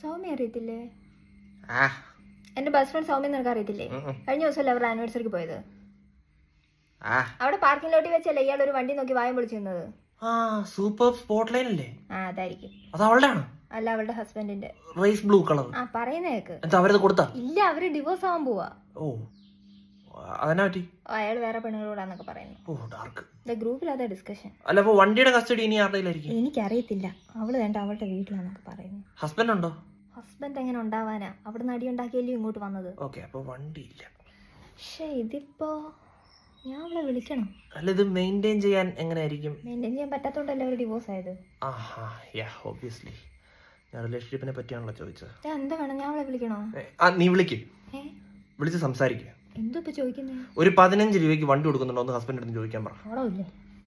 സൗമ്യ അറിയത്തില്ലേ? എന്റെ best friend Soumya നിനക്ക് അറിയത്തില്ലേ? കഴിഞ്ഞ ദിവസമല്ലേ അവരുടെ ആനിവേഴ്സറിക്ക് പോയത്? അവിടെ പാർക്കിംഗ് ലോട്ടിൽ വെച്ചല്ലേ ഇയാൾ ഒരു വണ്ടി നോക്കി വായം വിളിച്ചിരുന്നത്? സൂപ്പർ സ്പോട്ട് ലൈൻ അല്ലേ? അതായിരിക്കും. അത് അവളുടെ ആണോ? അല്ല, അവളുടെ ഹസ്ബൻഡിന്റെ. Rice blue colour. പറയുന്നേക്ക്. അവരത് കൊടുത്താ? ഇല്ല, അവര് ഡിവോഴ്സ് ആവാൻ പോവാ. അതെന്നാ പറ്റി? അയാൾ വേറെ പെണ്ണുങ്ങളോടാന്നൊക്കെ പറയുന്നു. ഡാർക്ക് ഗ്രൂപ്പിൽ അതാ ഡിസ്കഷൻ. അല്ല, അപ്പൊ വണ്ടിയുടെ കസ്റ്റഡി ഇനി ആരുടെയിലായിരിക്കും? എനിക്കറിയത്തില്ല. അവള് വേണ്ട അവളുടെ വീട്ടിലാന്നൊക്കെ പറയുന്നു. ഹസ്ബൻഡ് ഉണ്ടോ? ഹസ്ബൻഡ് എങ്ങനെ ഉണ്ടാവാനാ? അവിടെ നടി ഉണ്ടാക്കിയല്ലേ ഇങ്ങോട്ട് വന്നത്. അപ്പൊ വണ്ടി ഇല്ല. പക്ഷെ ഇതിപ്പോ ഞാൻ അവളെ വിളിക്കണം. അല്ല, ഇത് മെയിൻറ്റെയിൻ ചെയ്യാൻ എങ്ങനെയായിരിക്കും? മെയിൻറ്റെയിൻ ചെയ്യാൻ പറ്റാത്തോണ്ടല്ലേ അവർ ഡിവോഴ്സ് ആയത്. ഒബ്വിയസ്ലി. ഞാൻ റിലേഷൻഷിപ്പിനെ പറ്റിയാണല്ലോ ചോദിച്ചത്. എന്താ വേണം? ഞാൻ അവളെ വിളിക്കണോ? നീ വിളിക്ക്, വിളിച്ച് സംസാരിക്കുക. എന്തോ ഇപ്പൊ ചോദിക്കുന്നേ? ഒരു 15 രൂപയ്ക്ക് വണ്ടി കൊടുക്കുന്നുണ്ടോ എന്ന് ഹസ്ബൻഡ് അടുത്ത് ചോദിക്കാൻ പറ. അവളോ ഇല്ലേ?